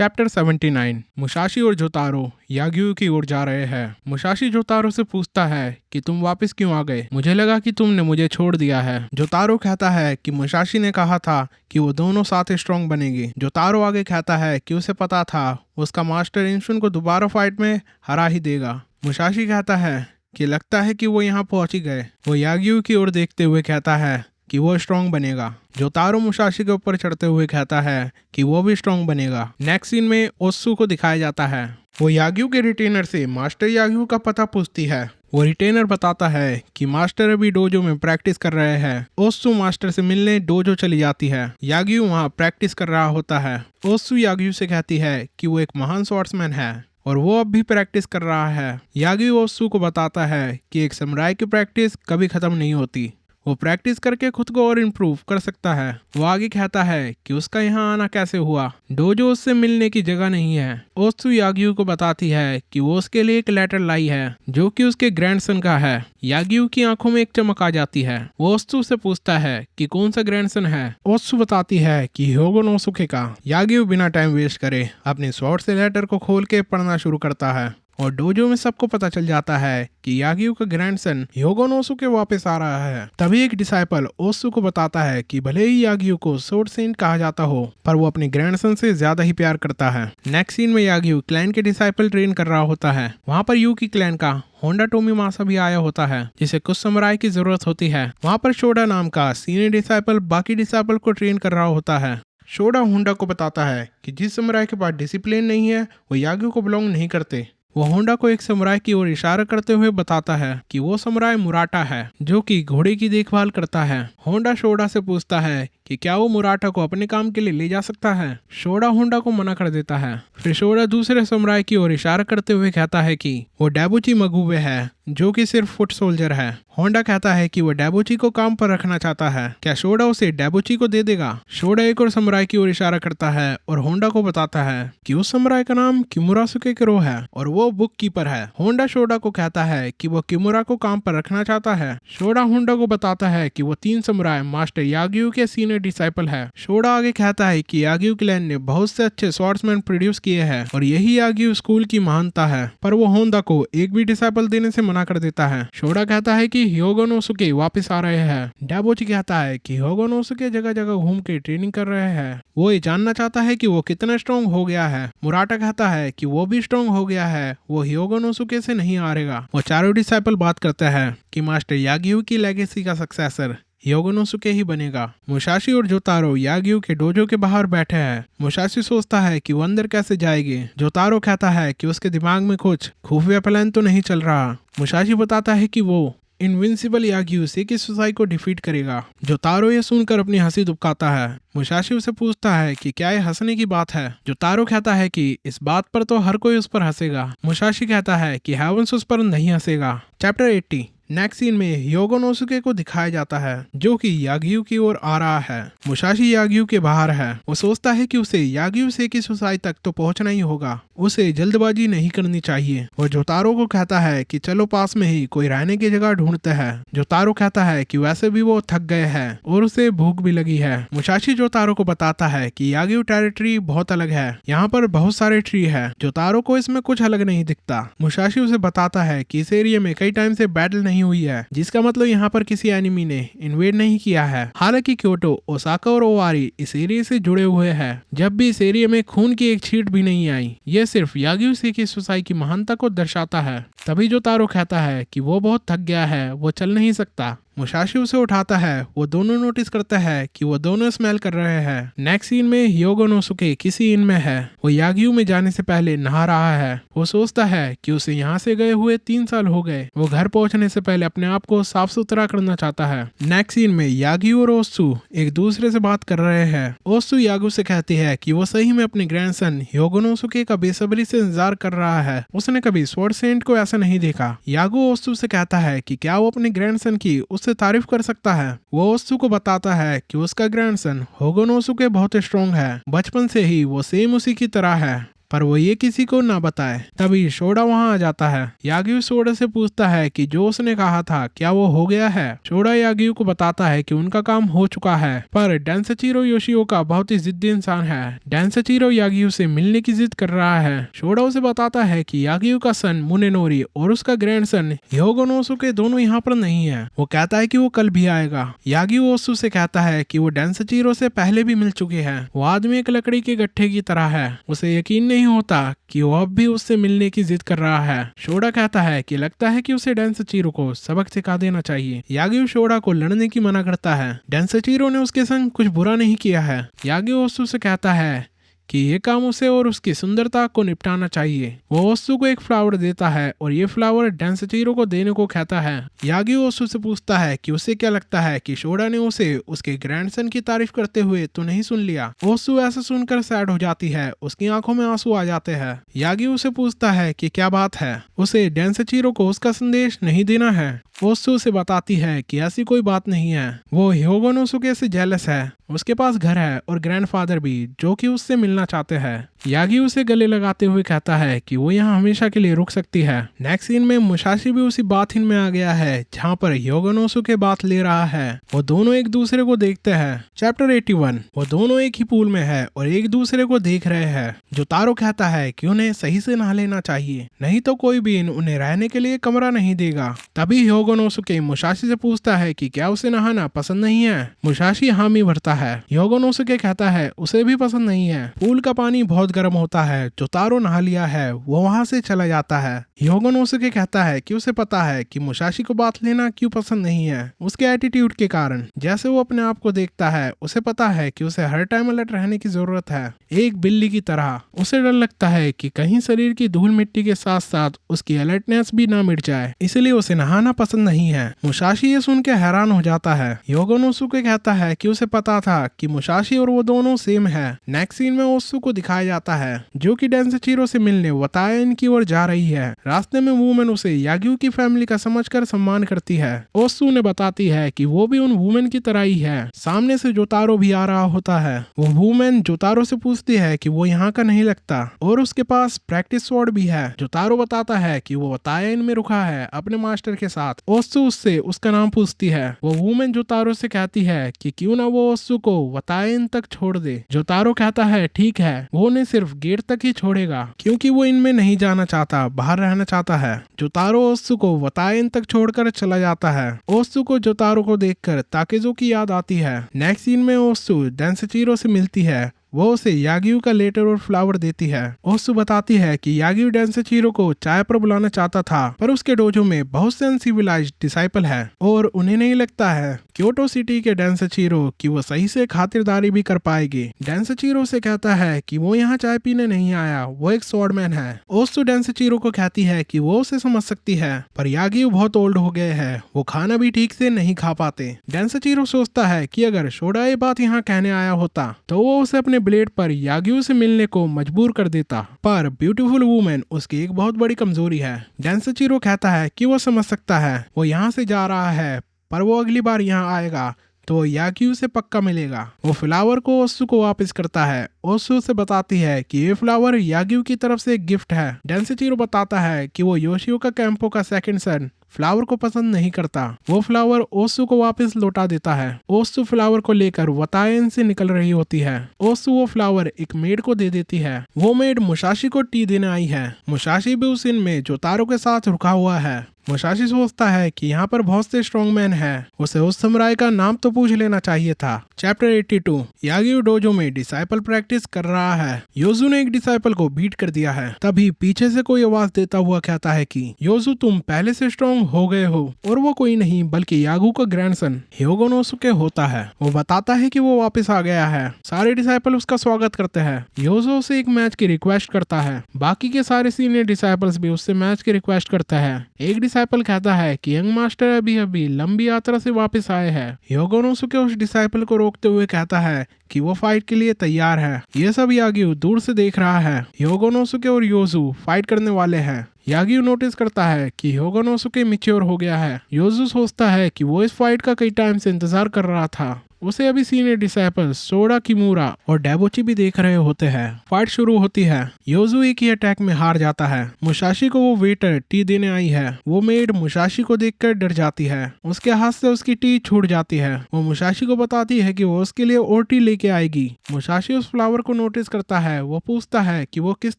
Chapter 79। Musashi और जोतारो याग्यू की ओर जा रहे हैं। मुसाशी जोतारो से पूछता है कि तुम वापस क्यों आ गए, मुझे लगा कि तुमने मुझे छोड़ दिया है। जोतारो कहता है कि मुसाशी ने कहा था कि वो दोनों साथ स्ट्रॉन्ग बनेंगे। जोतारो आगे कहता है कि उसे पता था उसका मास्टर इंशुन को दोबारा फाइट में हरा ही देगा। मुसाशी कहता है कि लगता है कि वो यहाँ पहुंच ही गए। वो याग्यू की ओर देखते हुए कहता है कि वो स्ट्रॉन्ग बनेगा। जोतारो मुसाशी के ऊपर चढ़ते हुए कहता है कि वो भी स्ट्रॉन्ग बनेगा। नेक्स्ट सीन में ओत्सु को दिखाया जाता है। वो याग्यू के रिटेनर से मास्टर याग्यू का पता पूछती है। वो रिटेनर बताता है कि मास्टर अभी डोजो में प्रैक्टिस कर रहे हैं। ओत्सु मास्टर से मिलने डोजो चली जाती है। याग्यू वहाँ प्रैक्टिस कर रहा होता है। ओत्सु याग्यू से कहती है कि वो एक महान स्वॉर्ड्समैन है और वो अब भी प्रैक्टिस कर रहा है। याग्यू ओत्सु को बताता है कि एक समुराई की प्रैक्टिस कभी खत्म नहीं होती, वो प्रैक्टिस करके खुद को और इम्प्रूव कर सकता है। वो आगे कहता है कि उसका यहाँ आना कैसे हुआ, डोजो उससे मिलने की जगह नहीं है। ओत्सु याग्यू को बताती है कि वो उसके लिए एक लेटर लाई है जो कि उसके ग्रैंडसन का है। याग्यू की आंखों में एक चमक आ जाती है। वो ओत्सु से पूछता है कि कौन सा ग्रैंडसन है। ओत्सु बताती है कि ह्योगो नोसुके का। याग्यू बिना टाइम वेस्ट करे अपने स्वॉर्ड से लेटर को खोल के पढ़ना शुरू करता है और डोजो में सबको पता चल जाता है कि याग्यू का ग्रैंडसन ह्योगो नोसुके वापस आ रहा है। तभी एक डिसाइपल ओत्सु को बताता है कि भले ही याग्यू को स्वॉर्ड सेंट कहा जाता हो पर वो अपने ग्रैंडसन से ज्यादा ही प्यार करता है। नेक्स्ट सीन में याग्यू क्लैन के डिसाइपल ट्रेन कर रहा होता है। वहाँ पर यूकी क्लैन का होंडा टोमीमासा भी आया होता है जिसे कुछ समुराई की जरूरत होती है। वहाँ पर शोडा नाम का सीनियर डिसाइपल बाकी डिसाइपल को ट्रेन कर रहा होता है। शोडा होंडा को बताता है कि जिस समुराई के पास डिसिप्लिन नहीं है वो याग्यू को बिलोंग नहीं करते। वो होंडा को एक समुराई की ओर इशारा करते हुए बताता है कि वो समुराई मुराटा है जो कि घोड़े की देखभाल करता है। होंडा शोडा से पूछता है कि क्या वो मुराटा को अपने काम के लिए ले जा सकता है। शोडा होंडा को मना कर देता है। फिर शोडा दूसरे समुराई की ओर इशारा करते हुए कहता है कि वो डैबुची मगुबे है जो कि सिर्फ फुट सोल्जर है। होंडा कहता है कि वो डैबुची को काम पर रखना चाहता है, क्या शोडा उसे डैबुची को दे देगा। शोडा एक और समुराई की ओर इशारा करता है और होंडा को बताता है कि उस समुराई का नाम किमुरासुके किरो है और वो बुक कीपर है। होंडा शोडा को कहता है कि वो किमुरा को काम पर रखना चाहता है। शोडा होंडा को बताता है कि वो 3 समुराई मास्टर याग्यू के सीनियर डिसाइपल है। शोडा आगे कहता है कि याग्यू क्लैन ने बहुत से अच्छे स्वॉर्ड्समैन प्रोड्यूस किए हैं और यही याग्यू स्कूल की महानता है, पर वो होंडा को एक भी डिसाइपल देने से मना कर देता है। शोडा कहता है कि ह्योगो नोसुके वापस आ रहे हैं। डैबुची कहता है कि ह्योगो नोसुके जगह जगह घूम के ट्रेनिंग कर रहे हैं। वो ये जानना चाहता है कि वो कितना स्ट्रॉन्ग हो गया है। मुराटा कहता है कि वो भी स्ट्रॉन्ग हो गया है, वो ह्योगो नोसुके से नहीं हारेगा। वो चारों डिसाइपल बात करते हैं कि मास्टर याग्यू की लेगेसी का सक्सेसर ह्योगो नोसुके ही बनेगा। मुसाशी और जोतारो याग्यू के डोजो के बाहर बैठे हैं। मुसाशी सोचता है कि वो अंदर कैसे जाएंगे। जोतारो कहता है कि उसके दिमाग में कुछ खुफिया प्लान तो नहीं चल रहा। मुसाशी बताता है कि वो इनविंसिबल याग्यू सेकी सुसाई को डिफीट करेगा। जोतारो ये सुनकर अपनी हंसी दुबकाता है। मुसाशी उसे पूछता है कि क्या ये हंसने की बात है। जोतारो कहता है कि इस बात पर तो हर कोई उस पर हंसेगा। मुसाशी कहता है कि हेवंस उस पर नहीं हंसेगा। चैप्टर 80। नेक्स्ट सीन में ह्योगो नोसुके को दिखाया जाता है जो कि याग्यू की ओर आ रहा है। मुसाशी याग्यू के बाहर है। वो सोचता है कि उसे याग्यू सेकी सुसाई तक तो पहुंचना ही होगा, उसे जल्दबाजी नहीं करनी चाहिए। वो जोतारो को कहता है कि चलो पास में ही कोई रहने की जगह ढूंढते हैं। जोतारो कहता है कि वैसे भी वो थक गए हैं और उसे भूख भी लगी है। मुसाशी जोतारो को बताता है कि याग्यू टेरिटरी बहुत अलग है, यहाँ पर बहुत सारे ट्री है। जोतारो को इसमें कुछ अलग नहीं दिखता। मुसाशी उसे बताता है कि इस एरिया में कई टाइम से बैटल नहीं हुई है, जिसका मतलब यहाँ पर किसी एनिमी ने इन्वेड नहीं किया है। हालांकि क्योटो, ओसाका और ओवारी इस एरिया से जुड़े हुए हैं, जब भी इस एरिया में खून की एक छींट भी नहीं आई। ये सिर्फ याग्यू सेकी सुसाई की महानता को दर्शाता है। तभी जोतारो कहता है कि वो बहुत थक गया है, वो चल नहीं सकता। मुसाशी उसे उठाता है। वो दोनों नोटिस करते हैं कि वो दोनों स्मेल कर रहे हैं। नेक्स्ट सीन में ह्योगो नोसुके किसी इन में है। वो याग्यू में जाने से पहले नहा रहा है। वो सोचता है कि उसे यहाँ से गए हुए 3 साल हो गए। वो घर पहुंचने से पहले अपने आप को साफ सुथरा करना चाहता है। नेक्स्ट सीन में याग्यू और ओत्सु एक दूसरे से बात कर रहे हैं। ओत्सु याग्यू से कहती है कि वो सही में अपने ग्रैंडसन ह्योगो नोसुके का बेसब्री से इंतजार कर रहा है। उसने कभी स्वॉर्ड सेंट को ऐसा नहीं देखा। याग्यू ओत्सु से कहता है कि क्या वो अपने ग्रैंडसन की उससे तारीफ कर सकता है। वो ओत्सु को बताता है कि उसका ग्रैंडसन ह्योगो नोसुके बहुत स्ट्रॉन्ग है, बचपन से ही वो सेम उसी की तरह है। पर वो ये किसी को ना बताए। तभी शोडा वहाँ आ जाता है। याग्यू शोडा से पूछता है कि जो उसने कहा था क्या वो हो गया है। शोडा याग्यू को बताता है कि उनका काम हो चुका है, पर डेंसोचिरो योशिओका बहुत ही जिद्दी इंसान है। डेंसोचिरो याग्यू से मिलने की जिद कर रहा है। शोडा उसे बताता है कि याग्यू का सन मुनेनोरी और उसका ग्रैंडसन ह्योगो नोसुके दोनों यहाँ पर नहीं है। वो कहता है कि वो कल भी आएगा। याग्यू ओसु से कहता है कि वो डेंसोचिरो से पहले भी मिल चुके हैं। वो आदमी एक लकड़ी के गट्ठे की तरह है। उसे यकीन नहीं होता कि वो अब भी उससे मिलने की जिद कर रहा है। शोडा कहता है कि लगता है कि उसे डेंसोचिरो को सबक सिखा देना चाहिए। याग्यू शोडा को लड़ने की मना करता है। डेंसोचिरो ने उसके संग कुछ बुरा नहीं किया है। याग्यू ओसु से कहता है कि ये काम उसे और उसकी सुंदरता को निपटाना चाहिए। वो ओसु को एक फ्लावर देता है और ये फ्लावर डेंसोचिरो को देने को कहता है। याग्यू ओसु से पूछता है कि उसे क्या लगता है कि शोडा ने उसे उसके ग्रैंडसन की तारीफ करते हुए तो नहीं सुन लिया। ओसु ऐसा सुनकर सैड हो जाती है। उसकी आंखों में आंसू आ जाते हैं। याग्यू उसे पूछता है कि क्या बात है। उसे डेंसोचिरो को उसका संदेश नहीं देना है। ओसु से बताती है कि ऐसी कोई बात नहीं है। वो ह्योगो नोसुके से जेलस है। उसके पास घर है और ग्रैंडफादर भी, जो कि उससे मिलना चाहते हैं। याग्यू उसे गले लगाते हुए कहता है कि वो यहाँ हमेशा के लिए रुक सकती है। नेक्स्ट सीन में मुसाशी भी उसी बाथिन में आ गया है जहाँ पर ह्योगो नोसुके बात ले रहा है। वो दोनों एक दूसरे को देखते हैं। चैप्टर 81। वो दोनों एक ही पूल में है और एक दूसरे को देख रहे हैं। जोतारो कहता है कि उन्हें सही से नहा लेना चाहिए, नहीं तो कोई भी उन्हें रहने के लिए कमरा नहीं देगा। तभी ह्योगो नोसुके मुसाशी से पूछता है कि क्या उसे नहाना पसंद नहीं है। मुसाशी हामी भरता है। ह्योगो नोसुके कहता है उसे भी पसंद नहीं है। पूल का पानी बहुत गर्म होता है। जोतारो नहा लिया है, वो वहां से चला जाता है। ह्योगो नोसुके कहता है कि उसे पता है कि मुसाशी को बात लेना क्यों पसंद नहीं है। उसके एटीट्यूड के कारण। जैसे वो अपने आप को देखता है, उसे पता है कि उसे हर टाइम अलर्ट रहने की जरूरत है, एक बिल्ली की तरह। उसे डर लगता है कि कहीं शरीर की धूल मिट्टी के साथ साथ उसकी अलर्टनेस भी ना मिट जाए, इसलिए उसे नहाना पसंद नहीं है। मुसाशी ये सुन के हैरान हो जाता है। ह्योगो नोसुके कहता है कि उसे पता था कि मुसाशी और वो दोनों सेम है। नेक्स्ट सीन में ओसु को दिखाया जाता है जो कि डेंसोचिरो से मिलने वतायन की ओर जा रही है। रास्ते में वुमेन उसे याग्यू की फैमिली का समझकर सम्मान करती है। ओसु ने बताती है कि वो भी उन वुमेन की तरह ही है। सामने से जोतारो भी आ रहा होता है। वो वुमेन जोतारो से पूछती है कि वो यहाँ का नहीं लगता और उसके पास प्रैक्टिस स्वॉर्ड भी है। जोतारो बताता है कि वो वतायन में रुका है अपने मास्टर के साथ। ओसु उससे उसका नाम पूछती है। वो वुमेन जोतारो से कहती है कि क्यों ना वो ओसु को वतायन तक छोड़ दे। जोतारो कहता है ठीक है, वो उन्हें सिर्फ गेट तक ही छोड़ेगा क्योंकि वो इनमें नहीं जाना चाहता, बाहर रहना चाहता है। जोतारो ओसु को वतायन तक छोड़कर चला जाता है। ओसु को जोतारो को देखकर ताकेजो की याद आती है। नेक्स्ट सीन में ओसु डेंसोचिरो से मिलती है। वो उसे याग्यू का लेटर और फ्लावर देती है। ओसु बताती है कि याग्यू डेंसोचिरो को चाय पर बुलाना चाहता था, पर उसके डोजो में बहुत से अनसिविलाइज्ड डिसाइपल है और उन्हें नहीं लगता है क्योटो सिटी के डेंसोचिरो कि वो सही से खातिरदारी भी कर पाएगी। डेंसोचिरो से कहता है कि वो यहाँ चाय पीने नहीं आया, वो एक स्वॉर्डमैन है। ओसु डेंसोचिरो को कहती है कि वो उसे समझ सकती है, पर याग्यू बहुत ओल्ड हो गए हैं, वो खाना भी ठीक से नहीं खा पाते। डेंसोचिरो सोचता है कि अगर शोडा ये बात यहाँ कहने आया होता तो वो उसे अपने ब्लेड पर याग्यू से मिलने को मजबूर कर देता, पर ब्यूटीफुल वुमेन उसकी एक बहुत बड़ी कमजोरी है। डेंसोचिरो कहता है कि वो समझ सकता है, वो यहाँ से जा रहा है, पर वो अगली बार यहाँ आएगा तो याग्यू से पक्का मिलेगा। वो फ्लावर को ओसु को वापस करता है। ओसु से बताती है कि ये फ्लावर याग्यू की तरफ से एक गिफ्ट है। डेंसोचिरो बताता है कि वो योशिओका कैंपो का सेकंड सन फ्लावर को पसंद नहीं करता। वो फ्लावर ओसु को वापस लौटा देता है। ओसु फ्लावर को लेकर वतायन से निकल रही होती है। ओसु वो फ्लावर एक मेड को दे देती है। वो मेड मुसाशी को टी देने आई है। मुसाशी भी उस इन में जोतारो के साथ रुका हुआ है। मुसाशी सोचता है कि यहाँ पर बहुत से स्ट्रॉन्ग मैन हैं, उसे उस समुराई का नाम तो पूछ लेना चाहिए था। चैप्टर 82। याग्यू डोजो में डिसाइपल प्रैक्टिस कर रहा है। योजू ने एक डिसाइपल को बीट कर दिया है। तभी पीछे से कोई आवाज देता हुआ कहता है कि योजू तुम पहले से स्ट्रॉन्ग हो गए हो, और वो कोई नहीं बल्कि यागू का ग्रैंडसन ह्योगो नोसुके होता है। वो बताता है कि वो वापस आ गया है। सारे डिसाइपल उसका स्वागत करते हैं। योजो से एक मैच की रिक्वेस्ट करता है। बाकी के सारे सीनियर डिसाइपल्स भी उससे मैच की रिक्वेस्ट करते हैं। एक डिसाइपल कहता है कि यंग मास्टर अभी अभी लंबी यात्रा से वापस आए हैं। ह्योगो नोसुके उस डिसाइपल को रोकते हुए कहता है कि वो फाइट के लिए तैयार है। ये सब याग्यू दूर से देख रहा है। ह्योगो नोसुके और योजू फाइट करने वाले हैं। याग्यू नोटिस करता है कि ह्योगो नोसुके मैच्योर हो गया है। योजू सोचता है कि वो इस फाइट का कई टाइम से इंतजार कर रहा था। उसे अभी सीनियर डिसाइपल सोडा, किमूरा और डेबोची भी देख रहे होते हैं। फाइट शुरू होती है। योजुई की अटैक में हार जाता है। मुसाशी को वो वेटर टी देने आई है। वो मेड मुसाशी को देखकर डर जाती है। उसके हाथ से उसकी टी छूट जाती है। वो मुसाशी को बताती है कि वो उसके लिए और टी लेके आएगी। मुसाशी उस फ्लावर को नोटिस करता है। वो पूछता है कि वो किस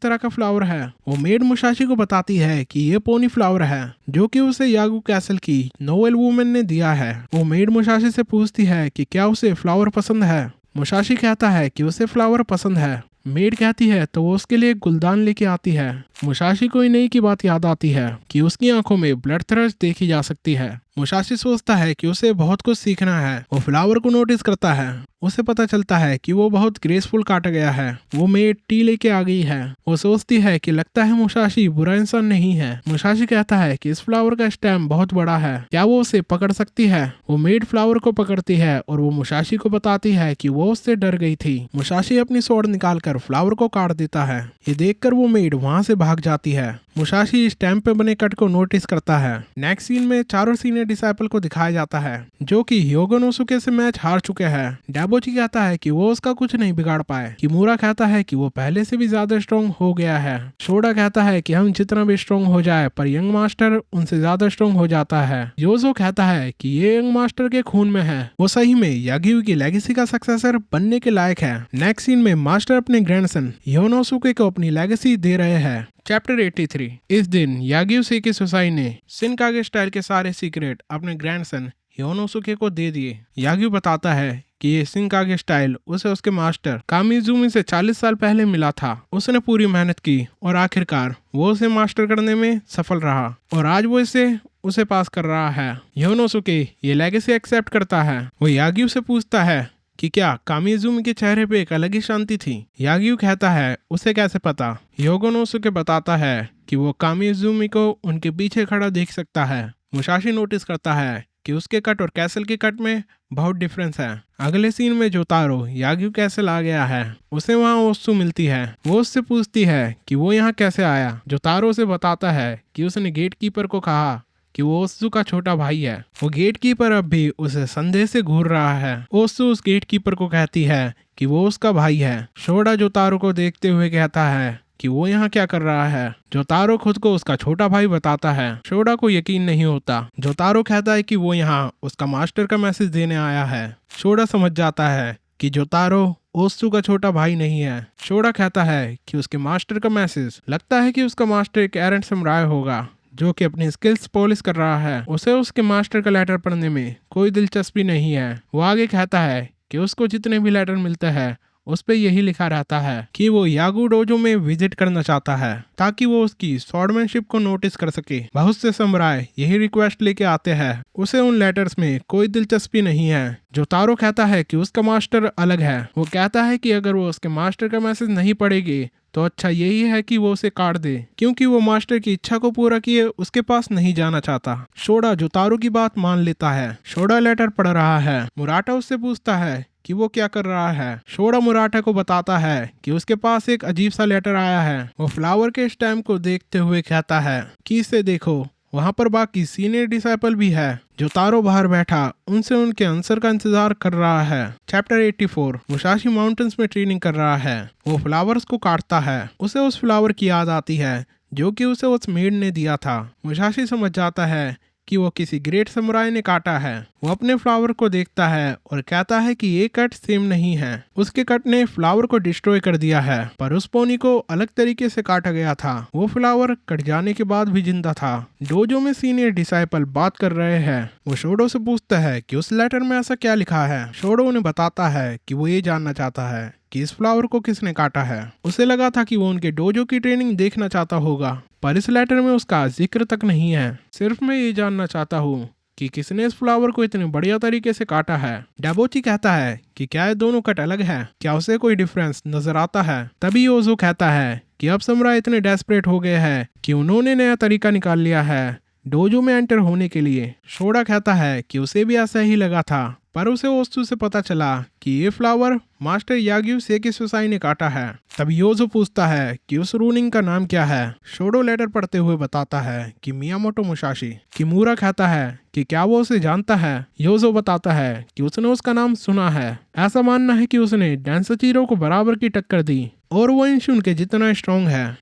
तरह का फ्लावर है। वो मेड मुसाशी को बताती है कि ये पोनी फ्लावर है जो कि उसे यागू कैसल की नोवेल वुमेन ने दिया है। वो मेड मुसाशी से पूछती है कि क्या उसे फ्लावर पसंद है। मुसाशी कहता है कि उसे फ्लावर पसंद है। मेड कहती है तो वो उसके लिए गुलदान लेके आती है। मुसाशी को नई की बात याद आती है कि उसकी आंखों में ब्लड थ्रस्ट देखी जा सकती है। मुसाशी सोचता है कि उसे बहुत कुछ सीखना है। वो फ्लावर को नोटिस करता है। उसे पता चलता है कि वो बहुत ग्रेसफुल काटा गया है। वो मेड टी लेके आ गई है। वो सोचती है कि लगता है मुसाशी बुरा इंसान नहीं है। मुसाशी कहता है कि इस फ्लावर का स्टेम बहुत बड़ा है, क्या वो उसे पकड़ सकती है। वो मेड फ्लावर को पकड़ती है और वो मुसाशी को बताती है कि वो उससे डर गई थी। मुसाशी अपनी स्वॉर्ड निकालकर फ्लावर को काट देता है। ये देखकर वो मेड वहां से भाग जाती है। मुसाशी स्टैम्प पे बने कट को नोटिस करता है। नेक्स्ट सीन में चारों सीनियर डिसाइपल को दिखाया जाता है जो कि ह्योगो नोसुके से मैच हार चुके हैं। डेबोची कहता है कि वो उसका कुछ नहीं बिगाड़ पाए। किमूरा कहता है कि वो पहले से भी ज्यादा स्ट्रॉन्ग हो गया है। सोडा कहता है कि हम जितना भी स्ट्रॉन्ग हो जाए पर यंग मास्टर उनसे ज्यादा स्ट्रॉन्ग हो जाता है। योजो कहता है कि ये यंग मास्टर के खून में है। वो सही में याग्यू की लेगेसी का सक्सेसर बनने के लायक है। नेक्स्ट सीन में मास्टर अपने ग्रैंडसन योनोसुके को अपनी लेगेसी दे रहे हैं। चैप्टर 83। इस दिन याग्यू सेकी सोसाई ने शिनकागे स्टाइल के सारे सीक्रेट अपने ग्रैंडसन योनोसुके को दे दिए। याग्यू बताता है कि ये शिनकागे स्टाइल उसे उसके मास्टर कामिजुमी से 40 साल पहले मिला था। उसने पूरी मेहनत की और आखिरकार वो उसे मास्टर करने में सफल रहा और आज वो उसे पास कर रहा है। योनोसुके ये लेगेसी एक्सेप्ट करता है। वो याग्यू से पूछता है कि क्या कामिजुमी के चेहरे पे एक अलग ही शांति थी। याग्यू कहता है उसे कैसे पता। योगोनोसुके बताता है कि वो कामिजुमी को उनके पीछे खड़ा देख सकता है। मुसाशी नोटिस करता है कि उसके कट और कैसल के कट में बहुत डिफरेंस है। अगले सीन में जोतारो याग्यू कैसल आ गया है। उसे वहाँ ओत्सु मिलती है। वो उससे पूछती है कि वो यहाँ कैसे आया। जोतारो उसे बताता है कि उसने गेट कीपर को कहा कि वो ओत्सु का छोटा भाई है। वो गेट कीपर अब भी उसे संदेह से घूर रहा है। ओत्सु उस गेट कीपर को कहती है कि वो उसका भाई है। सोडा जोतारो को देखते हुए कहता है कि वो यहाँ क्या कर रहा है। जोतारो खुद को उसका छोटा भाई बताता है। सोडा को यकीन नहीं होता। जोतारो कहता है कि वो यहाँ उसका मास्टर का मैसेज देने आया है। सोडा समझ जाता है कि जोतारो ओत्सु का छोटा भाई नहीं है। सोडा कहता है कि उसके मास्टर का मैसेज, लगता है कि उसका मास्टर एक एरेंट समुराई होगा जो कि अपनी स्किल्स पॉलिश कर रहा है। उसे उसके मास्टर का लेटर पढ़ने में कोई दिलचस्पी नहीं है। वो आगे कहता है कि उसको जितने भी लेटर मिलते हैं उस पे यही लिखा रहता है कि वो यागू डोजो में विजिट करना चाहता है ताकि वो उसकी स्वॉर्डमैनशिप को नोटिस कर सके। बहुत से समुराई यही रिक्वेस्ट लेके आते हैं। उसे उन लेटर्स में कोई दिलचस्पी नहीं है। जोतारो कहता है कि उसका मास्टर अलग है। वो कहता है कि अगर वो उसके मास्टर का मैसेज नहीं पढ़ेगी तो अच्छा यही है कि वो उसे काट दे, क्योंकि वो मास्टर की इच्छा को पूरा किए उसके पास नहीं जाना चाहता। सोडा जोतारो की बात मान लेता है। सोडा लेटर पढ़ रहा है। मुराटा उससे पूछता है कि वो क्या कर रहा है। सोडा मुराटा को बताता है कि उसके पास एक अजीब सा लेटर आया है। वो फ्लावर के स्टैम्प को देखते हुए कहता है कि इसे देखो, वहाँ पर बाकी सीनियर डिसाइपल भी है। जोतारो बाहर बैठा उनसे उनके आंसर का इंतजार कर रहा है। चैप्टर 84। मुसाशी माउंटेन्स में ट्रेनिंग कर रहा है। वो फ्लावर्स को काटता है। उसे उस फ्लावर की याद आती है जो कि उसे उस मेड ने दिया था। मुसाशी समझ जाता है कि वो किसी ग्रेट समुराई ने काटा है। वो अपने फ्लावर को देखता है और कहता है कि ये कट सेम नहीं है। उसके कट ने फ्लावर को डिस्ट्रॉय कर दिया है, पर उस पोनी को अलग तरीके से काटा गया था। वो फ्लावर कट जाने के बाद भी जिंदा था। डोजो में सीनियर डिसाइपल बात कर रहे हैं। वो शोडो से पूछता है कि उस लेटर में ऐसा क्या लिखा है। शोडो उन्हें बताता है कि वो ये जानना चाहता है कि इस फ्लावर को किसने काटा है। उसे लगा था कि वो उनके डोजो की ट्रेनिंग देखना चाहता होगा, पर इस लेटर में उसका जिक्र तक नहीं है। सिर्फ मैं ये जानना चाहता हूँ कि किसने इस फ्लावर को इतने बढ़िया तरीके से काटा है। डेबोची कहता है कि क्या ये दोनों कट अलग है, क्या उसे कोई डिफरेंस नजर आता है। तभी ओजो कहता है कि अब समुराई इतने डेस्परेट हो गए हैं कि उन्होंने नया तरीका निकाल लिया है डोजो में एंटर होने के लिए। सोडा कहता है कि उसे भी ऐसा ही लगा था, पर उसे ओत्सु से पता चला कि ये फ्लावर मास्टर याग्यू सेकिसुसाई ने काटा है। तब योजो पूछता है कि उस रूनिंग का नाम क्या है। शोडो लेटर पढ़ते हुए बताता है कि मियामोटो मुसाशी। किमूरा कहता है कि क्या वो उसे जानता है। योजो बताता है कि उसने उसका नाम सुना है। ऐसा मानना है कि उसने डेंसोचीरो को बराबर की टक्कर दी और वो इंशुन के जितना स्ट्रॉन्ग है।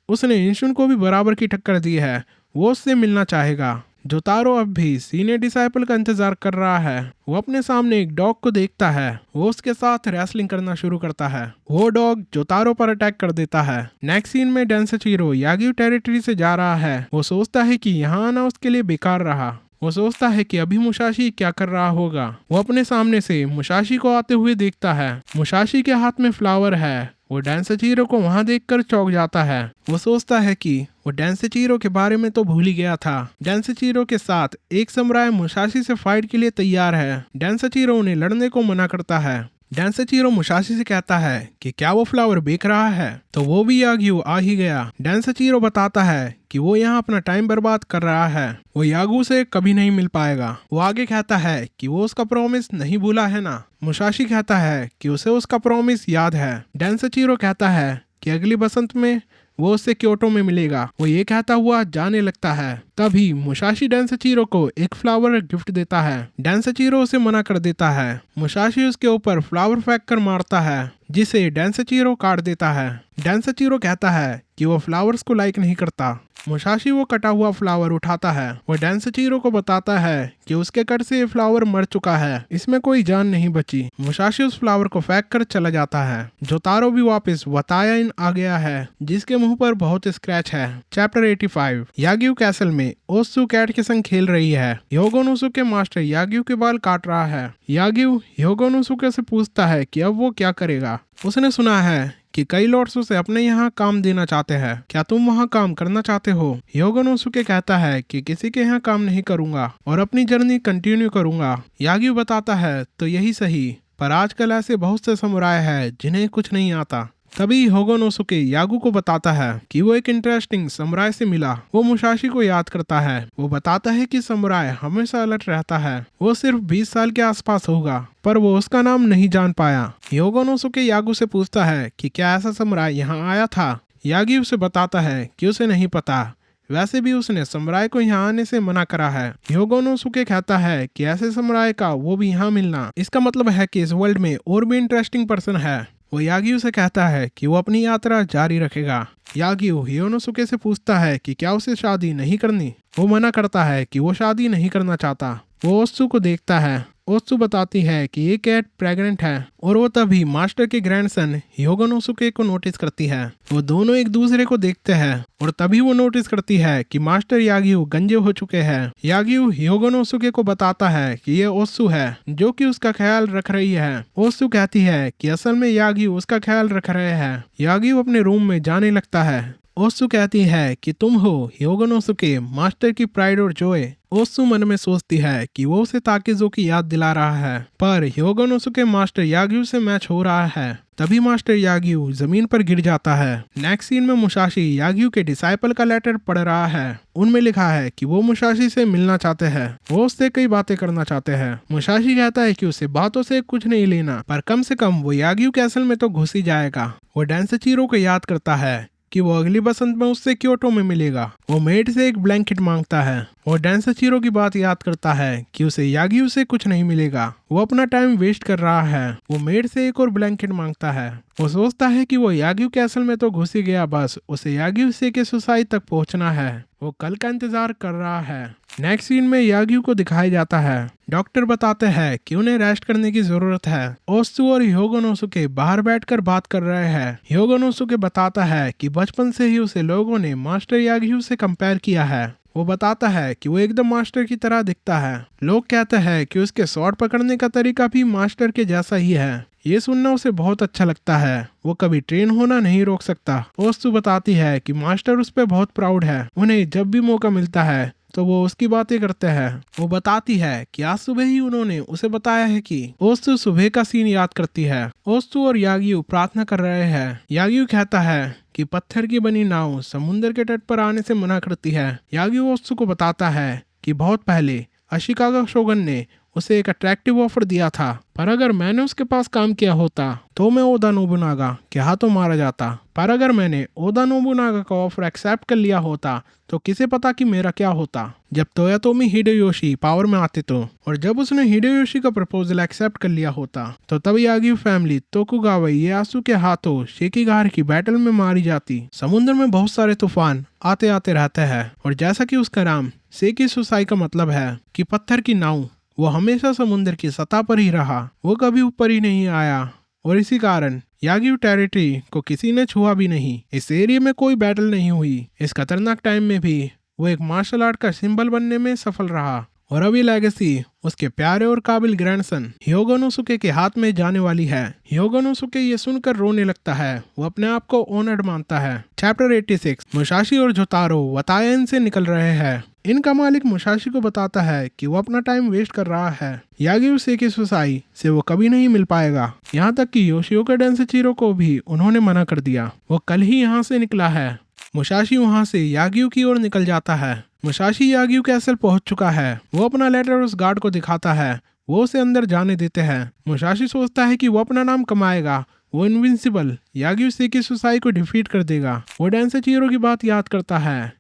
उसने इंशुन को भी बराबर की टक्कर दी है। वो उससे मिलना चाहेगा। जोतारो अब भी सीनियर डिसाइपल का इंतजार कर रहा है। वो अपने सामने एक डॉग को देखता है। वो उसके साथ रेसलिंग करना शुरू करता है। वो डॉग जोतारो पर अटैक कर देता है। नेक्स्ट सीन में डेंसोचीरो याग्यू टेरिटरी से जा रहा है। वो सोचता है कि यहाँ आना उसके लिए बेकार रहा। वो सोचता है कि अभी मुसाशी क्या कर रहा होगा। वो अपने सामने से मुसाशी को आते हुए देखता है। मुसाशी के हाथ में फ्लावर है। वो डेंसोचीरो को वहां देखकर चौंक जाता है। वो सोचता है कि वो डेंसोचीरो के बारे में तो भूल ही गया था। डेंसोचीरो के साथ एक समुराई मुसाशी से फाइट के लिए तैयार है। डेंसोचीरो उन्हें लड़ने को मना करता है। डेंसोचीरो मुसाशी से कहता है कि क्या वो फ्लावर बेच रहा है, तो वो भी याग्यू आ ही गया। डेंसोचीरो बताता है कि वो यहाँ अपना टाइम बर्बाद कर रहा है। वो याग्यू से कभी नहीं मिल पाएगा। वो आगे कहता है कि वो उसका प्रॉमिस नहीं भूला है ना। मुसाशी कहता है कि उसे उसका प्रॉमिस याद है। डेंसोचीरो कहता है कि अगली बसंत में वो उससे क्योटो में मिलेगा। वो ये कहता हुआ जाने लगता है। तभी मुसाशी डेंसोचीरो को एक फ्लावर गिफ्ट देता है। डेंसोचीरो उसे मना कर देता है। मुसाशी उसके ऊपर फ्लावर फेंक कर मारता है, जिसे डेंसोचीरो काट देता है। डेंसोचीरो कहता है कि वो फ्लावर्स को लाइक नहीं करता। मुसाशी वो कटा हुआ फ्लावर उठाता है। वो डेंसोचीरो को बताता है कि उसके कट से ये फ्लावर मर चुका है, इसमें कोई जान नहीं बची। मुसाशी उस फ्लावर को फेंक कर चला जाता है। जोतारो भी वापस वतायाइन आ गया है, जिसके मुंह पर बहुत स्क्रैच है। चैप्टर 85। याग्यू कैसल में ओत्सु कैट के संग खेल रही है। ह्योगोनोसुके मास्टर याग्यू के बाल काट रहा है। याग्यू ह्योगोनोसुके से पूछता है कि अब वो क्या करेगा। उसने सुना है कि कई लॉर्ड्स उसे अपने यहाँ काम देना चाहते हैं। क्या तुम वहाँ काम करना चाहते हो? ह्योगोनोसुके कहता है कि किसी के यहाँ काम नहीं करूंगा और अपनी जर्नी कंटिन्यू करूंगा। याग्यू बताता है तो यही सही, पर आजकल ऐसे बहुत से समुराय हैं जिन्हें कुछ नहीं आता। तभी ह्योगोनोसुके याग्यू को बताता है कि वो एक इंटरेस्टिंग समुराय से मिला। वो मुसाशी को याद करता है। वो बताता है कि समुराय हमेशा अलर्ट रहता है। वो सिर्फ 20 साल के आसपास होगा, पर वो उसका नाम नहीं जान पाया। ह्योगोनोसुके याग्यू से पूछता है कि क्या ऐसा समुराय यहाँ आया था। याग्यू उसे बताता है कि उसे नहीं पता। वैसे भी उसने समुराय को यहाँ आने से मना करा है। ह्योगोनोसुके कहता है कि ऐसे समुराय का वो भी यहाँ मिलना, इसका मतलब है कि इस वर्ल्ड में और भी इंटरेस्टिंग पर्सन है। वो याग्यू से कहता है कि वो अपनी यात्रा जारी रखेगा। याग्यू ह्योगोनोसुके से पूछता है कि क्या उसे शादी नहीं करनी। वो मना करता है कि वो शादी नहीं करना चाहता। वो ओत्सु को देखता है। ओत्सु बताती है कि ये कैट प्रेग्नेंट है और वो तभी मास्टर के ग्रैंडसन ह्योगोनोसुके को नोटिस करती है। वो दोनों एक दूसरे को देखते हैं और तभी वो नोटिस करती है कि मास्टर याग्यू गंजे हो चुके हैं। याग्यू ह्योगोनोसुके को बताता है कि ये ओत्सु है जो कि उसका ख्याल रख रही है। ओत्सु कहती है कि असल में याग्यू उसका ख्याल रख रहे हैं। याग्यू अपने रूम में जाने लगता है। ओत्सु कहती है कि तुम हो ह्योगोनोसुके, मास्टर की प्राइड और जॉय। ओत्सु मन में सोचती है कि वो उसे ताकेजो की याद दिला रहा है, पर ह्योगोनोसुके मास्टर याग्यू से मैच हो रहा है। तभी मास्टर याग्यू जमीन पर गिर जाता है। नेक्स्ट सीन में मुसाशी याग्यू के डिसाइपल का लेटर पढ़ रहा है। उनमें लिखा है कि वो मुसाशी से मिलना चाहते हैं। वो उससे कई बातें करना चाहते हैं। मुसाशी कहता है कि उसे बातों से कुछ नहीं लेना, पर कम से कम वो याग्यू कैसल में तो घुस ही जाएगा। वो डेंसोचीरो को याद करता है कि वो अगली बसंत में उससे क्योटो में मिलेगा। वो मेड से एक ब्लैंकेट मांगता है। वो डेंसोचीरो की बात याद करता है कि उसे याग्यू से कुछ नहीं मिलेगा। वो अपना टाइम वेस्ट कर रहा है। वो मेड से एक और ब्लैंकेट मांगता है। वो सोचता है कि वो याग्यू कैसल में तो घुस ही गया, बस उसे याग्यू सेकिसुसाई तक पहुंचना है। वो कल का इंतजार कर रहा है। नेक्स्ट सीन में याग्यू को दिखाया जाता है। डॉक्टर बताते हैं कि उन्हें रेस्ट करने की जरूरत है। ओत्सु और ह्योगोनोसुके बाहर बैठकर बात कर रहे हैं। ह्योगोनोसुके बताता है कि बचपन से ही उसे लोगों ने मास्टर याग्यू से कंपेयर किया है। वो बताता है कि वो एकदम मास्टर की तरह दिखता है। लोग कहते हैं कि उसके शॉट पकड़ने का तरीका भी मास्टर के जैसा ही है। ये सुनना उसे बहुत अच्छा लगता है। वो कभी ट्रेन होना नहीं रोक सकता। ओत्सु बताती है कि मास्टर उस पर बहुत प्राउड है। उन्हें जब भी मौका मिलता है तो वो उसकी बातें करते हैं। वो बताती है कि आज सुबह ही उन्होंने उसे बताया है कि ओत्सु सुबह का सीन याद करती है। ओत्सु और याग्यू प्रार्थना कर रहे हैं। याग्यू कहता है कि पत्थर की बनी नाव समुद्र के तट पर आने से मना करती है। याग्यू ओत्सु को बताता है कि बहुत पहले अशिकागा शोगन ने उसे एक अट्रैक्टिव ऑफर दिया था, पर अगर मैंने उसके पास काम किया होता तो मैं ओदा नोबुनागा के हाथों मारा जाता। पर अगर मैंने ओदा नोबुनागा का ऑफर एक्सेप्ट कर लिया होता तो किसे पता कि मेरा क्या होता। जब तोयोतोमी हिडेयोशी पावर में आते तो, और जब उसने हिडेयोशी का प्रपोजल एक्सेप्ट कर लिया होता तो तब याग्यू फैमिली तोकुगावा इएयासु के हाथों शेकिगाहरा की बैटल में मारी जाती। समुद्र में बहुत सारे तूफान आते आते रहते हैं, और जैसा कि उसका नाम सेकी सुसाई का मतलब है कि पत्थर की नाव, वो हमेशा समुद्र की सतह पर ही रहा, वो कभी ऊपर ही नहीं आया, और इसी कारण याग्यू टेरिटरी को किसी ने छुआ भी नहीं। इस एरिया में कोई बैटल नहीं हुई। इस खतरनाक टाइम में भी वो एक मार्शल आर्ट का सिंबल बनने में सफल रहा, और अभी लेगेसी उसके प्यारे और काबिल ग्रैंडसन ह्योगोनोसुके के हाथ में जाने वाली है। ह्योगोनोसुके ये सुनकर रोने लगता है, वो अपने आप को ऑनर्ड मानता है। चैप्टर 86 मुसाशी और जोतारो वतायन से निकल रहे हैं। इनका मालिक मुसाशी को बताता है कि वो अपना टाइम वेस्ट कर रहा है। याग्यू सेकी सुसाई से वो कभी नहीं मिल पाएगा, यहाँ तक कि योशिओका डेंसेचिरो को भी उन्होंने मना कर दिया। वो कल ही यहाँ से निकला है। मुसाशी वहाँ से याग्यू की ओर निकल जाता है। मुसाशी याग्यू कैसल पहुंच चुका है। वो अपना लेटर उस गार्ड को दिखाता है, वो उसे अंदर जाने देते हैं। मुसाशी सोचता है कि वो अपना नाम कमाएगा, वो इनविंसिबल याग्यू सेकी सुसाई को डिफीट कर देगा। वो डेंसेचिरो की बात याद करता है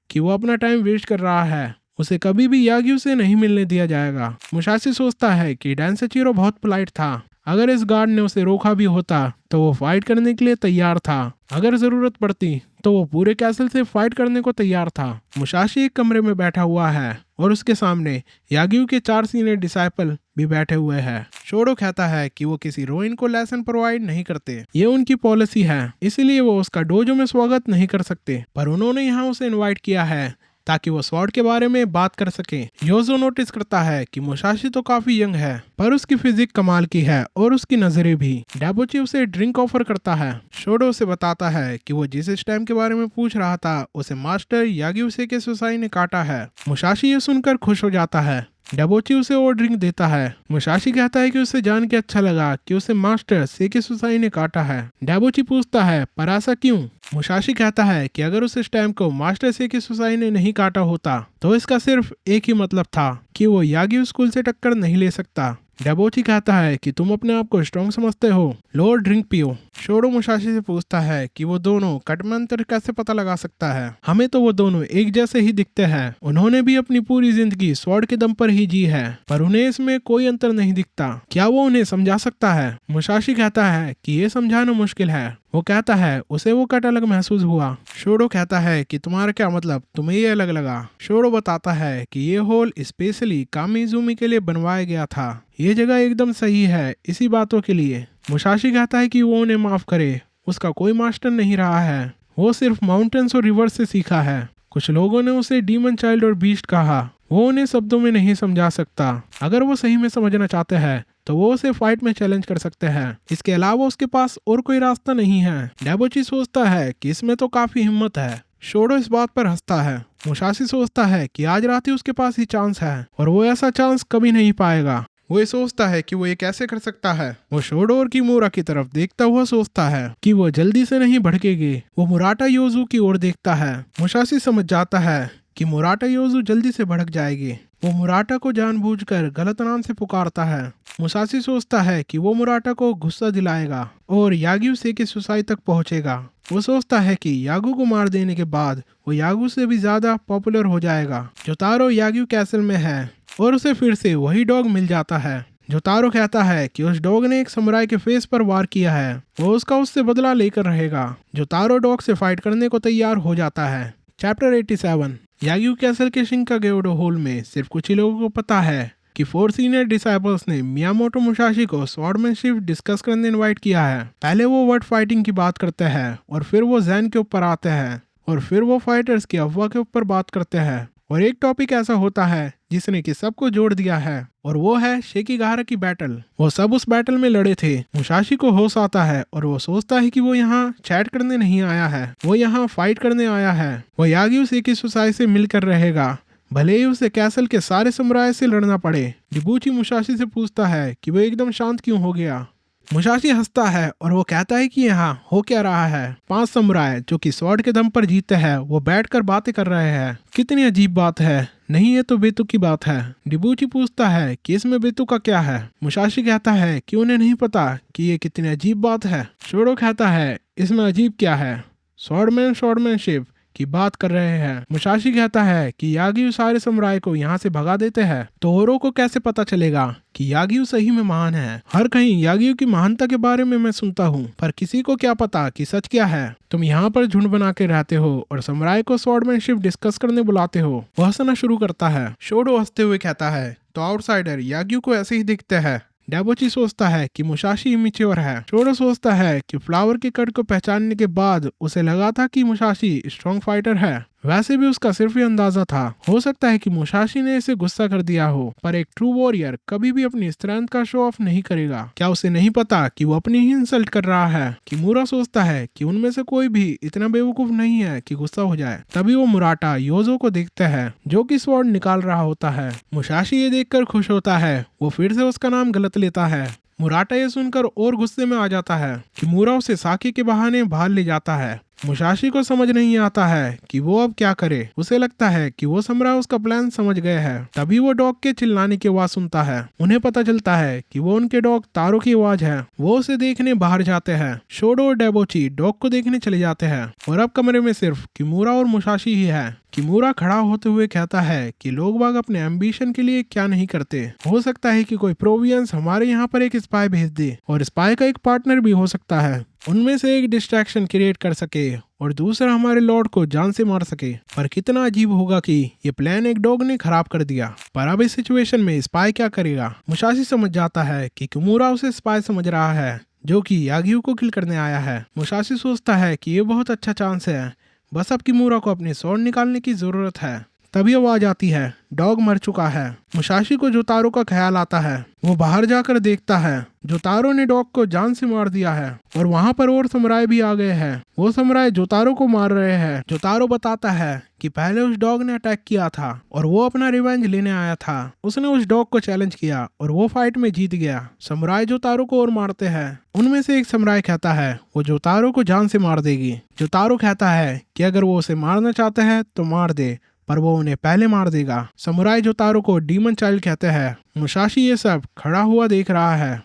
कि वो अपना टाइम वेस्ट कर रहा है, उसे कभी भी याग्यू से नहीं मिलने दिया जाएगा। मुसाशी सोचता है कि डेंसेचिरो बहुत पोलाइट था, अगर इस गार्ड ने उसे रोका भी होता तो वो फाइट करने के लिए तैयार था। अगर जरूरत पड़ती तो वो पूरे कैसल से फाइट करने को तैयार था। मुसाशी एक कमरे में बैठा हुआ है और उसके सामने याग्यू के 4 सीनियर डिसाइपल भी बैठे हुए हैं। शोडो कहता है कि वो किसी रोइन को लेसन प्रोवाइड नहीं करते, ये उनकी पॉलिसी है, इसलिए वो उसका डोजो में स्वागत नहीं कर सकते, पर उन्होंने यहाँ उसे इन्वाइट किया है ताकि वो स्वॉर्ड के बारे में बात कर सके। योजो नोटिस करता है कि मुसाशी तो काफी यंग है, पर उसकी फिजिक कमाल की है और उसकी नजरें भी। डेबोची उसे ड्रिंक ऑफर करता है। शोडो उसे बताता है कि वो जिस स्टैम्प के बारे में पूछ रहा था उसे मास्टर याग्यू सेकी सुसाई ने काटा है। मुसाशी ये सुनकर खुश हो जाता है। डेबोची उसे और ड्रिंक देता है। मुसाशी कहता है कि उसे जान के अच्छा लगा कि उसे मास्टर सेकी सुसाई ने काटा है। डेबोची पूछता है पर ऐसा क्यों? मुसाशी कहता है कि अगर उस स्टैम्प को मास्टर सेकी सुसाई ने नहीं काटा होता तो इसका सिर्फ एक ही मतलब था कि वो याग्यू स्कूल से टक्कर नहीं ले सकता। डेबोची कहता है कि तुम अपने आप को स्ट्रॉन्ग समझते हो, लो ड्रिंक पियो। शोडो मुसाशी से पूछता है कि वो दोनों कट में अंतर कैसे पता लगा सकता है, हमें तो वो दोनों एक जैसे ही दिखते हैं, उन्होंने भी अपनी पूरी जिंदगी स्वॉर्ड के दम पर ही जी है, पर उन्हें इसमें कोई अंतर नहीं दिखता, क्या वो उन्हें समझा सकता है? मुसाशी कहता है कि ये समझाना मुश्किल है। वो कहता है उसे वो कट अलग महसूस हुआ। शोडो कहता है कि तुम्हारा क्या मतलब, तुम्हें ये अलग लगा? शोडो बताता है कि ये होल स्पेशली कामिजुमी के लिए बनवाया गया था, ये जगह एकदम सही है इसी बातों के लिए। मुसाशी कहता है कि वो उन्हें माफ करे, उसका कोई मास्टर नहीं रहा है, वो सिर्फ माउंटेन्स और रिवर्स से सीखा है। कुछ लोगों ने उसे डीमन चाइल्ड और बीस्ट कहा, वो उन्हें शब्दों में नहीं समझा सकता। अगर वो सही में समझना चाहते हैं तो वो उसे फाइट में चैलेंज कर सकते हैं, इसके अलावा उसके पास और कोई रास्ता नहीं है। डेबोची सोचता है कि इसमें तो काफी हिम्मत है। शोडो इस बात पर हंसता है। मुसाशी सोचता है कि आज रात ही उसके पास ही चांस है और वो ऐसा चांस कभी नहीं पाएगा। वो ये सोचता है कि वो ये कैसे कर सकता है। वो शोडो और किमूरा की तरफ देखता हुआ सोचता है कि वो जल्दी से नहीं भड़केगी। वो मुराटा योजू की ओर देखता है। मुसाशी समझ जाता है कि मुराटा योजू जल्दी से भड़क जाएगी। वो मुराटा को जानबूझकर गलत नाम से पुकारता है। मुसाशी सोचता है कि वो मुराटा को गुस्सा दिलाएगा और याग्यू सेकी सुसाई तक पहुंचेगा। वो सोचता है कि यागू को मार देने के बाद वो यागू से भी ज्यादा पॉपुलर हो जाएगा। जोतारो याग्यू कैसल में है और उसे फिर से वही डॉग मिल जाता है। जोतारो कहता है कि उस डॉग ने एक समुराई के फेस पर वार किया है, वो उसका उससे बदला लेकर रहेगा। जोतारो डॉग से फाइट करने को तैयार हो जाता है। चैप्टर 87 याग्यू कैसल के शिंकागेओडो होल में सिर्फ कुछ ही लोगों को पता है कि 4 सीनियर डिसाइपल्स ने मियामोटो मुसाशी को स्वॉर्डमैनशिप डिस्कस करने इनवाइट किया है। पहले वो वर्ड फाइटिंग की बात करते हैं और फिर वो ज़ैन के ऊपर आते हैं और फिर वो फाइटर्स की अफवाह के ऊपर बात करते हैं। और एक टॉपिक ऐसा होता है जिसने कि सबको जोड़ दिया है और वो है शेकिगाहरा की बैटल। वो सब उस बैटल में लड़े थे। मुसाशी को होश आता है और वो सोचता है कि वो यहाँ चैट करने नहीं आया है, वो यहाँ फाइट करने आया है। वो याग्यू सेकी सुसाई से मिलकर रहेगा, भले ही उसे कैसल के सारे समुराय से लड़ना पड़े। डेबोची मुसाशी से पूछता है कि वो एकदम शांत क्यों हो गया। मुसाशी हंसता है और वो कहता है कि यहाँ हो क्या रहा है। 5 समुराई जो कि स्वॉर्ड के दम पर जीते हैं वो बैठकर बातें कर रहे हैं। कितनी अजीब बात है, नहीं ये तो बेतुक की बात है। डिबूची पूछता है कि इसमें बेतुक का क्या है। मुसाशी कहता है कि उन्हें नहीं पता कि ये कितनी अजीब बात है। शोडो कहता है इसमें अजीब क्या है, स्वॉर्डमैनशिप की बात कर रहे हैं। मुसाशी कहता है कि यागियो सारे समुराई को यहाँ से भगा देते हैं, तो ओरो को कैसे पता चलेगा कि यागियो सही में महान है। हर कहीं यागियो की महानता के बारे में मैं सुनता हूँ, पर किसी को क्या पता कि सच क्या है। तुम यहाँ पर झुंड बना के रहते हो और समुराई को स्वॉर्डमैनशिप डिस्कस करने बुलाते हो। वो हंसना शुरू करता है। शोडो हंसते हुए कहता है तो आउटसाइडर यागियो को ऐसे ही दिखते हैं। डेबोची सोचता है कि मुसाशी इमेच्योर है। शोडो सोचता है कि फ्लावर के कट को पहचानने के बाद उसे लगा था कि मुसाशी स्ट्रॉन्ग फाइटर है। वैसे भी उसका सिर्फ ही अंदाजा था। हो सकता है कि मुसाशी ने इसे गुस्सा कर दिया हो, पर एक ट्रू वॉरियर कभी भी अपनी स्ट्रेंथ का शो ऑफ नहीं करेगा। क्या उसे नहीं पता कि वो अपनी ही इंसल्ट कर रहा है। किमूरा सोचता है कि उनमें से कोई भी इतना बेवकूफ नहीं है कि गुस्सा हो जाए। तभी वो मुराटा योजो को देखता है जो कि स्वॉर्ड निकाल रहा होता है। मुसाशी ये देखकर खुश होता है। वो फिर से उसका नाम गलत लेता है। मुराटा ये सुनकर और गुस्से में आ जाता है। किमूरा उसे साकी के बहाने बाहर ले जाता है। मुसाशी को समझ नहीं आता है कि वो अब क्या करे। उसे लगता है कि वो समुराई उसका प्लान समझ गए हैं। तभी वो डॉग के चिल्लाने की आवाज सुनता है। उन्हें पता चलता है कि वो उनके डॉग तारो की आवाज है। वो उसे देखने बाहर जाते हैं। शोडो और डेबोची डॉग को देखने चले जाते हैं और अब कमरे में सिर्फ किमूरा और मुसाशी ही है। किमूरा खड़ा होते हुए कहता है कि लोग बाग अपने एम्बिशन के लिए क्या नहीं करते। हो सकता है कि कोई प्रोवियंस हमारे यहाँ पर एक स्पाई भेज दे और स्पाई का एक पार्टनर भी हो सकता है। उनमें से एक डिस्ट्रैक्शन क्रिएट कर सके और दूसरा हमारे लॉर्ड को जान से मार सके। पर कितना अजीब होगा कि ये प्लान एक डॉग ने खराब कर दिया। पर अब इस सिचुएशन में स्पाई क्या करेगा। मुसाशी समझ जाता है कि किमूरा उसे स्पाई समझ रहा है जो कि यागियो को किल करने आया है। मुसाशी सोचता है कि ये बहुत अच्छा चांस है, बस अब किमूरा को अपने स्वॉर्ड निकालने की जरूरत है। तभी आवाज आती है डॉग मर चुका है। मुसाशी को जोतारो का ख्याल आता है। वो बाहर जाकर देखता है जोतारो ने डॉग को जान से मार दिया है और वहाँ पर और समुराई भी आ गए हैं। वो समुराई जोतारो को मार रहे हैं। जोतारो बताता है कि पहले उस डॉग ने अटैक किया था और वो अपना रिवेंज लेने आया था। उसने उस डॉग को चैलेंज किया और वो फाइट में जीत गया। समुराई जोतारो को और मारते हैं। उनमें से एक समुराई कहता है वो जोतारो को जान से मार देगी। जोतारो कहता है कि अगर वो उसे मारना चाहते हैं तो मार दे, पर वो उन्हें पहले मार देगा। समुराई जोतारो को डीमन चाइल्ड कहते हैं। मुसाशी ये सब खड़ा हुआ देख रहा है।